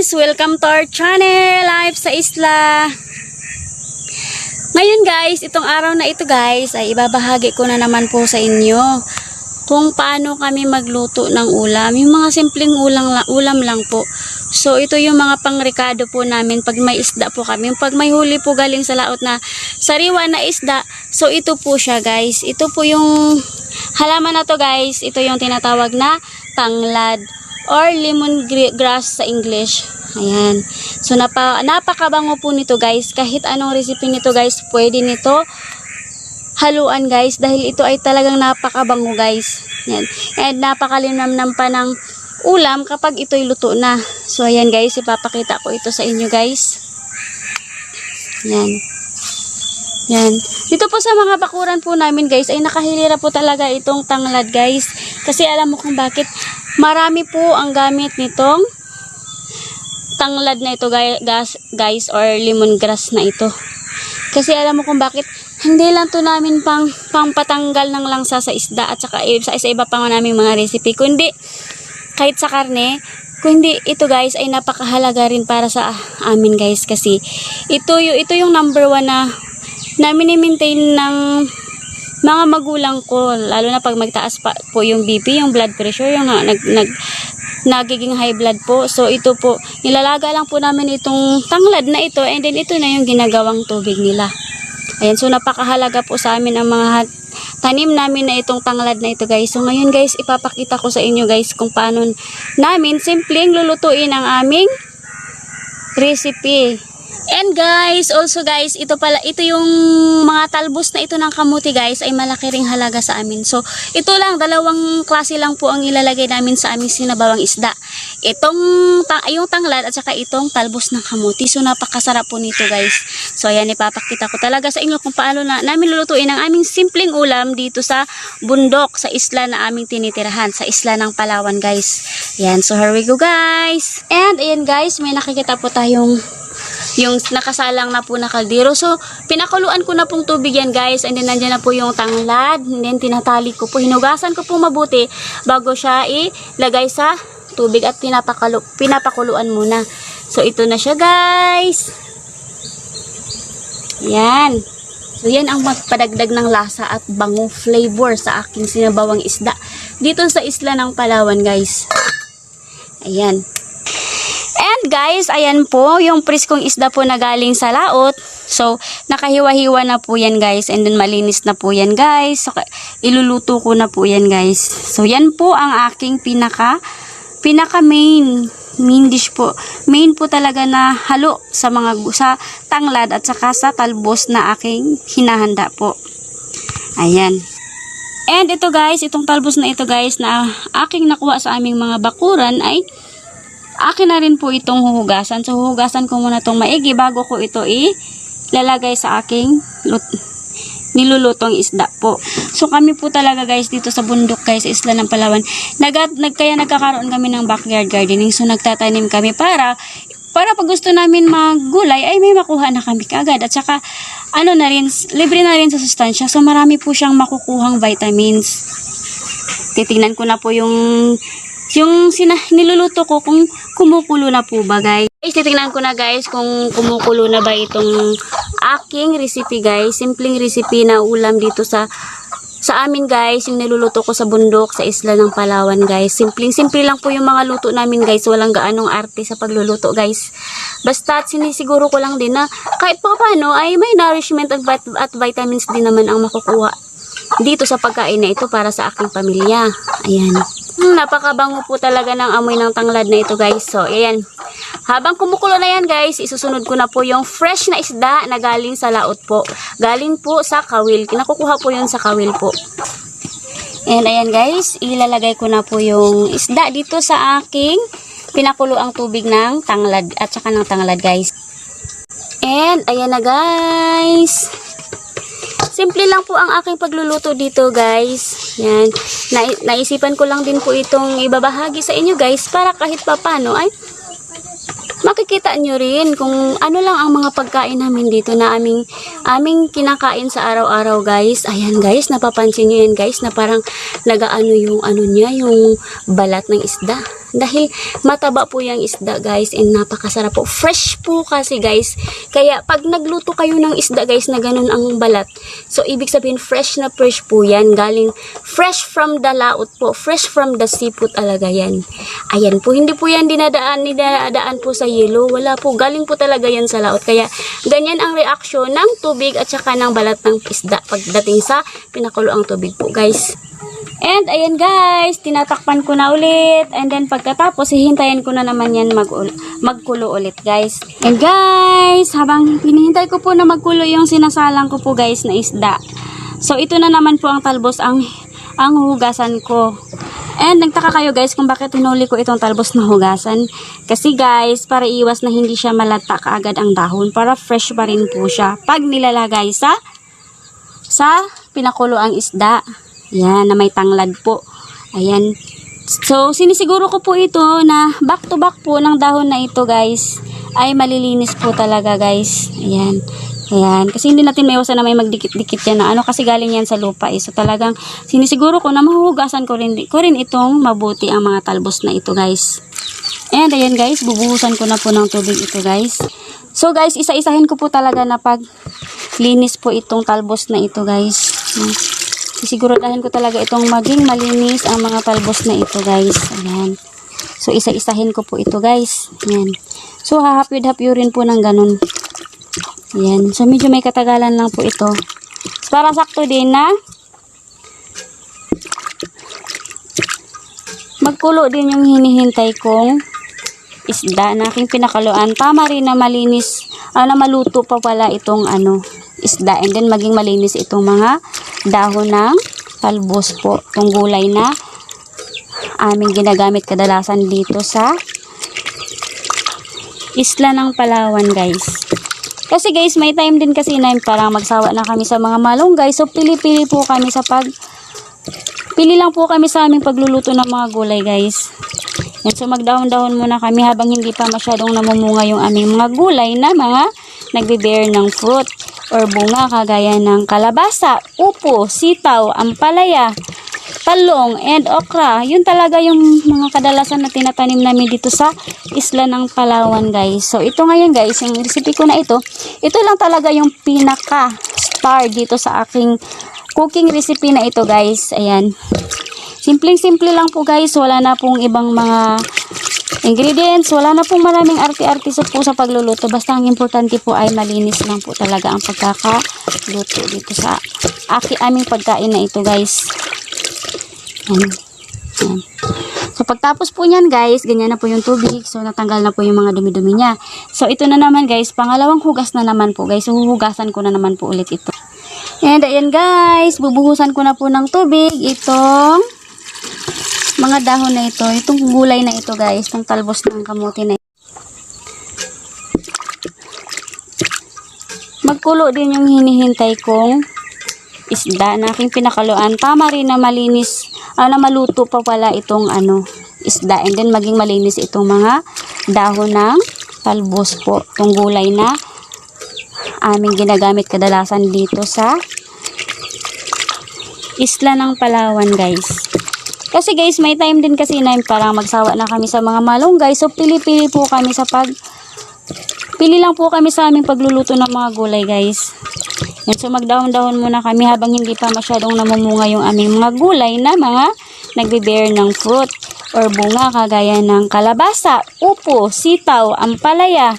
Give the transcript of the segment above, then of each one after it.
guys! Welcome to our channel, Live sa Isla. Ngayon guys, itong araw na ito guys, ay ibabahagi ko na naman po sa inyo kung paano kami magluto ng ulam. Yung mga simpleng ulam lang po. So ito yung mga pangrekado po namin pag may isda po kami. Pag may huli po galing sa laot na sariwa na isda, so ito po siya guys. Ito po yung halaman na to guys. Ito yung tinatawag na tanglad or lemongrass sa English. Ayan. So napakabango po nito guys. Kahit anong recipe nito guys, pwede nito haluan guys, dahil ito ay talagang napakabango guys. Yan. And napakalinamnam pa ng ulam kapag ito'y luto na. So ayan guys, ipapakita ko ito sa inyo guys. Yan. Yan. Dito po sa mga bakuran po namin guys, ay nakahilira po talaga itong tanglad guys. Kasi alam mo kung bakit. Marami po ang gamit nitong tanglad na ito guys, or lemongrass na ito. Kasi alam mo kung bakit. Hindi lang to namin pangpatanggal ng langsa sa isda at saka sa iba pa namin mga recipe. Kundi kahit sa karne, kundi ito guys ay napakahalaga rin para sa amin guys. Kasi ito yung number 1 na mini-maintain ng mga magulang ko, lalo na pag magtaas pa po yung BP, yung blood pressure, yung nagiging high blood po. So ito po, nilalaga lang po namin itong tanglad na ito, and then ito na yung ginagawang tubig nila. Ayan, so napakahalaga po sa amin ang mga tanim namin na itong tanglad na ito guys. So ngayon guys, ipapakita ko sa inyo guys kung paano namin simpleng lulutuin ang aming recipe. And guys, also guys, ito yung mga talbos na ito ng kamuti guys, ay malaki ring halaga sa amin. So, ito lang, dalawang klase lang po ang ilalagay namin sa aming sinabawang isda. Yung tanglad at saka itong talbos ng kamuti. So, napakasarap po nito guys. So, ayan, ipapakita ko talaga sa inyo kung paano namin lulutuin ang aming simpleng ulam dito sa bundok, sa isla na aming tinitirahan, sa isla ng Palawan guys. Ayan, so here we go guys. And ayan guys, may nakikita po tayong yung nakasalang na po na kaldero. So, pinakuluan ko na pong tubig yan guys. And then, nandyan na po yung tanglad. And then, tinatali ko po. Hinugasan ko po mabuti bago siya ilagay sa tubig at pinapakuluan muna. So, ito na siya guys. Yan. So, yan ang magpadagdag ng lasa at bango flavor sa aking sinabawang isda dito sa isla ng Palawan guys. Ayan. And guys, ayan po, yung priskong isda po na galing sa laot. So, nakahiwa-hiwa na po yan guys. And then, malinis na po yan guys. So, iluluto ko na po yan guys. So, yan po ang aking pinaka main dish po. Main po talaga na halo sa tanglad at saka sa talbos na aking hinahanda po. Ayan. And ito guys, itong talbos na ito guys na aking nakuha sa aming mga bakuran ay akin na rin po itong huhugasan. So, huhugasan ko muna itong maigi bago ko ito ilalagay sa aking nilulutong isda po. So, kami po talaga guys dito sa bundok guys, sa isla ng Palawan. Kaya nagkakaroon kami ng backyard gardening. So, nagtatanim kami para pag gusto namin maggulay ay may makuha na kami kaagad. At saka, libre na rin sa sustansya. So, marami po siyang makukuhang vitamins. Titingnan ko na po yung niluluto ko kung kumukulo na po ba guys. Titingnan ko na guys kung kumukulo na ba itong aking recipe guys. Simpleng recipe na ulam dito sa amin guys. Yung niluluto ko sa bundok, sa isla ng Palawan guys. Simple lang po yung mga luto namin guys. Walang gaanong arte sa pagluluto guys. Basta sinisiguro ko lang din na kahit pa paano ay may nourishment at vitamins din naman ang makukuha dito sa pagkain na ito para sa aking pamilya. Ayan. Napakabango po talaga ng amoy ng tanglad na ito guys. So, ayan. Habang kumukulo na yan guys, isusunod ko na po yung fresh na isda na galing sa laot po. Galing po sa kawil. Kinakukuha po yun sa kawil po. And ayan guys, ilalagay ko na po yung isda dito sa aking pinakulo ang tubig ng tanglad at saka ng tanglad guys. And ayan na guys. Simple lang po ang aking pagluluto dito guys. Yan. Naisipan ko lang din po itong ibabahagi sa inyo guys para kahit papano ay makikita nyo rin kung ano lang ang mga pagkain namin dito na aming kinakain sa araw-araw guys. Ayan guys, napapansin nyo yan guys na parang nagaano yung yung balat ng isda. Dahil mataba po yung isda guys and napakasarap po. Fresh po kasi guys. Kaya pag nagluto kayo ng isda guys na ganun ang balat, so ibig sabihin fresh na fresh po yan. Galing fresh from the laot po. Fresh from the sea po talaga yan. Ayan po. Hindi po yan dinadaan po sa yelo. Wala po. Galing po talaga yan sa laot. Kaya ganyan ang reaksyon ng tubig at saka ng balat ng isda pagdating sa pinakulo ang tubig po guys. And ayan guys, tinatakpan ko na ulit. And then pagkatapos, hihintayin ko na naman yan magkulo ulit guys. And guys, habang hinihintay ko po na magkulo yung sinasalang ko po guys na isda. So ito na naman po ang talbos ang hugasan ko. And nagtaka kayo guys kung bakit hinuli ko itong talbos na hugasan. Kasi guys, para iwas na hindi siya malata kaagad ang dahon. Para fresh pa rin po siya pag nilalagay sa pinakulo ang isda. Yan, na may tanglad po. Ayan. So, sinisiguro ko po ito na back to back po ng dahon na ito guys ay malilinis po talaga guys. Ayan. Ayan. Kasi hindi natin maiwasan na may magdikit-dikit yan na ano kasi galing yan sa lupa. So, talagang sinisiguro ko na mahuhugasan ko rin itong mabuti ang mga talbos na ito guys. And ayan guys, bubuhusan ko na po ng tubig ito guys. So guys, isa-isahin ko po talaga na pag linis po itong talbos na ito guys. Sisiguraduhin ko talaga itong maging malinis ang mga talbos na ito guys. Ayan. So isa-isahin ko po ito guys. Ayan. So hahapyud-hapyurin po ng ganun. Ayan. So medyo may katagalan lang po ito. Para sakto din na magkulo din yung hinihintay kong isda na aking pinakaluan. Tama rin na malinis, na maluto pa pala itong isda. And then maging malinis itong mga dahon ng talbos po. Itong gulay na aming ginagamit kadalasan dito sa isla ng Palawan guys. Kasi guys, may time din kasi na parang magsawa na kami sa mga malunggay. So pili-pili po kami pili lang po kami sa aming pagluluto ng mga gulay guys. Yan, so magdahon-dahon muna kami habang hindi pa masyadong namumunga yung aming mga gulay na mga nagbe-bear ng fruit or bunga kagaya ng kalabasa, upo, sitaw, ampalaya, talong, and okra. Yun talaga yung mga kadalasan na tinatanim namin dito sa isla ng Palawan guys. So ito ngayon guys, yung recipe ko na ito lang talaga yung pinaka star dito sa aking cooking recipe na ito guys. Ayan. Simpleng-simple lang po guys. Wala na pong ibang mga ingredients. Wala na pong maraming arte-arte po sa pagluluto. Basta ang importante po ay malinis lang po talaga ang pagkakaluto dito sa aming pagkain na ito guys. Ayan. Ayan. So pagtapos po niyan guys, ganyan na po yung tubig. So natanggal na po yung mga dumi-dumi niya. So ito na naman guys, pangalawang hugas na naman po guys. So huhugasan ko na naman po ulit ito. And ayan guys, bubuhusan ko na po ng tubig itong mga dahon na ito, itong gulay na ito guys, itong talbos ng kamote na ito. Magkulo din yung hinihintay kong isda na aking pinakaluan. Tama rin na malinis, na maluto pa pala itong isda. And then maging malinis itong mga dahon ng talbos po. Itong gulay na aming ginagamit kadalasan dito sa isla ng Palawan guys. Kasi guys, may time din kasi na parang magsawa na kami sa mga malunggay. So pili-pili po kami pili lang po kami sa aming pagluluto ng mga gulay guys. Yan, so magdahon-dahon muna kami habang hindi pa masyadong namumunga yung aming mga gulay na mga nagbe-bear ng fruit or bunga kagaya ng kalabasa, upo, sitaw, ampalaya,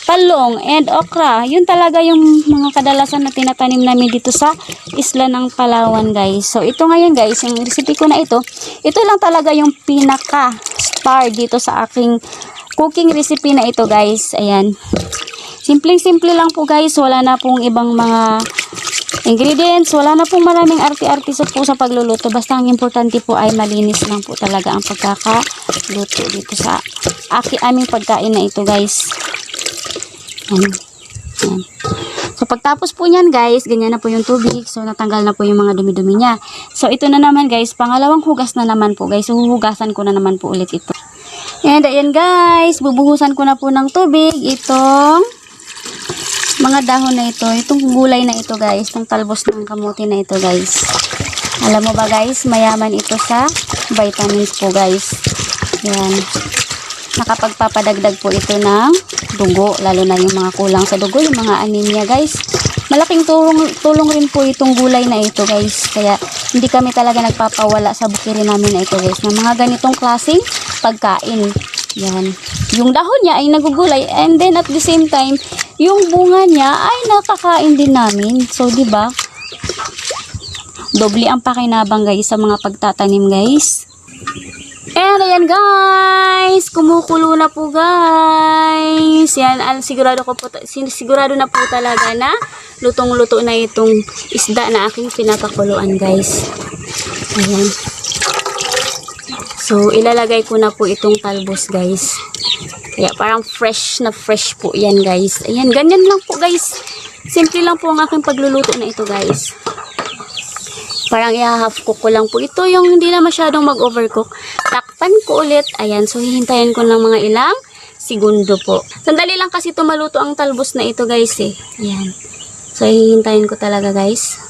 talong, and okra. Yun talaga yung mga kadalasan na tinatanim namin dito sa isla ng Palawan guys. So ito ngayon guys, yung recipe ko na ito lang talaga yung pinaka star dito sa aking cooking recipe na ito guys. Ayan. Simpleng-simple lang po guys. Wala na pong ibang mga ingredients. Wala na pong maraming arte-arte po sa pagluluto. Basta ang importante po ay malinis lang po talaga ang pagkakaluto dito sa aming pagkain na ito guys. Ayan. Ayan. So pagtapos po niyan guys, ganyan na po yung tubig. So natanggal na po yung mga dumi-dumi niya. So ito na naman guys, pangalawang hugas na naman po guys. So huhugasan ko na naman po ulit ito. And ayan guys, bubuhusan ko na po ng tubig itong mga dahon na ito, itong gulay na ito guys, itong talbos ng kamote na ito guys. Alam mo ba guys, mayaman ito sa vitamins po guys. Yan. Nakapagpapadagdag po ito ng dugo, lalo na yung mga kulang sa dugo, yung mga anemia guys. Malaking tulong rin po itong gulay na ito guys. Kaya hindi kami talaga nagpapawala sa bukirin namin na ito guys, ng mga ganitong klaseng pagkain. Yan. Yung dahon niya ay nagugulay, and then at the same time, yung bunga niya ay nakakain din namin. So, di ba? Doble ang pakinabang guys sa mga pagtatanim guys. And ayan guys, kumukulo na po guys. Yan, sigurado na po talaga na lutong-luto na itong isda na aking pinapakuluan guys. Ayan. So, ilalagay ko na po itong talbos guys. Kaya parang fresh na fresh po yan guys. Ayan, ganyan lang po guys. Simple lang po ang aking pagluluto na ito guys. Parang i-half cook ko lang po ito, yung hindi na masyadong mag-overcook. Takpan ko ulit. Ayan, so hihintayin ko ng mga ilang segundo po. Sandali lang kasi ito maluto ang talbos na ito guys eh. Ayan. So hihintayin ko talaga guys.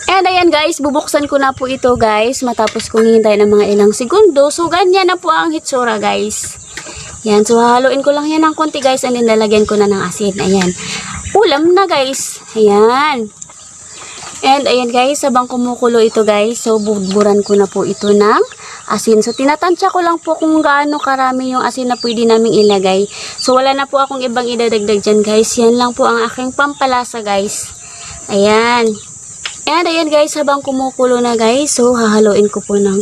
And ayan guys, bubuksan ko na po ito guys. Matapos kong hihintayin ng mga ilang segundo. So ganyan na po ang hitsura guys. Ayan, so haluin ko lang yan ng konti guys. And then lalagyan ko na ng asin. Ayan. Ulam na guys. Ayan. And ayan guys, habang kumukulo ito guys, so buburan ko na po ito ng asin. So tinatansya ko lang po kung gaano karami yung asin na pwede naming ilagay. So wala na po akong ibang idadagdag dyan guys. Yan lang po ang aking pampalasa guys. Ayan. And ayan guys, habang kumukulo na guys, so hahaluin ko po ng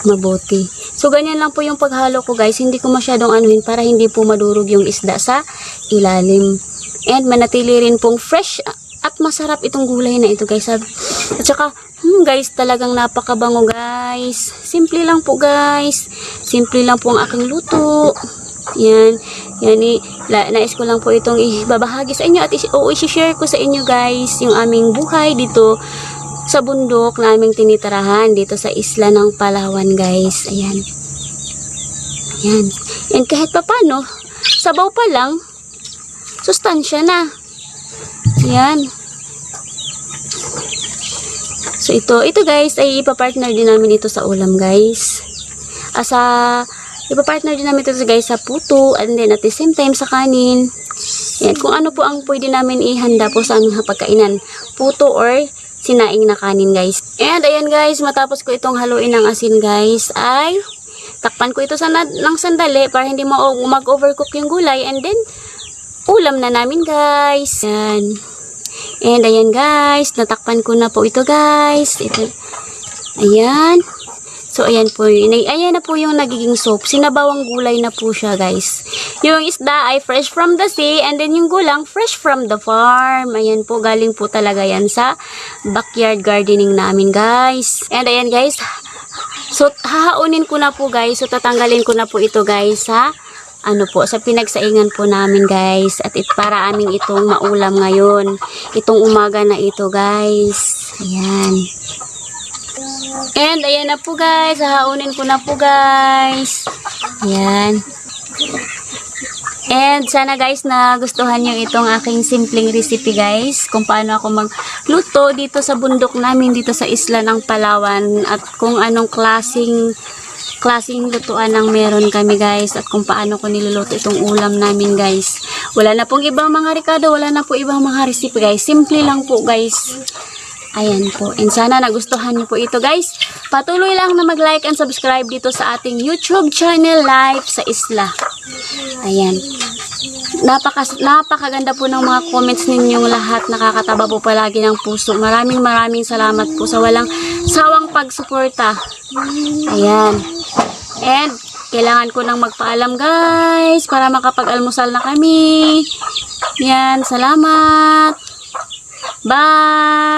mabuti. So ganyan lang po yung paghalo ko guys. Hindi ko masyadong anuhin para hindi po madurog yung isda sa ilalim. And manatili rin pong fresh at masarap itong gulay na ito guys. At saka guys, talagang napakabango guys. Simple lang po guys. Simple lang po ang aking luto. Yan. Yan nais ko lang po itong ibabahagi sa inyo at i-share ko sa inyo guys yung aming buhay dito sa bundok na aming tinitirahan dito sa isla ng Palawan guys. Ayan. Ayan. And kahit papano, sabaw pa lang, sustansya na. Ayan. So ito guys ay ipapartner din namin ito sa ulam guys. Ipapartner din namin ito guys sa puto, and then at the same time sa kanin. Ayan, kung ano po ang pwede namin ihanda po sa aming hapagkainan. Puto or sinaing na kanin guys. And ayan guys, matapos ko itong haluin ng asin guys, ay takpan ko ito ng sandali para hindi mag-overcook yung gulay, and then ulam na namin guys. Ayan. And ayan guys, natakpan ko na po ito guys. Ito. Ayan. So ayan po, ayan na po yung nagiging soup. Sinabawang gulay na po siya guys. Yung isda ay fresh from the sea, and then yung gulang fresh from the farm. Ayan po, galing po talaga yan sa backyard gardening namin guys. And ayan guys, so hahaunin ko na po guys. So tatanggalin ko na po ito guys sa sa pinagsaingan po namin guys. At para amin itong maulam ngayon. Itong umaga na ito guys. Ayan. And ayan na po guys. Hahaunin ko na po guys. Ayan. And sana guys na gustuhan nyo itong aking simpleng recipe guys. Kung paano ako magluto dito sa bundok namin dito sa isla ng Palawan. At kung anong klaseng lutuan ang meron kami guys, at kung paano ko niluluto itong ulam namin guys. Wala na pong ibang mga rekado, wala na po ibang mga recipe guys. Simple lang po guys. Ayan po. And sana nagustuhan niyo po ito guys. Patuloy lang na mag-like and subscribe dito sa ating YouTube channel, Life sa Isla. Ayan. Napakaganda po ng mga comments ninyong lahat. Nakakataba po palagi ng puso. Maraming salamat po sa walang sawang pagsuporta. Ayan. And kailangan ko nang magpaalam guys para makapag-almusal na kami. Yan, salamat. Bye.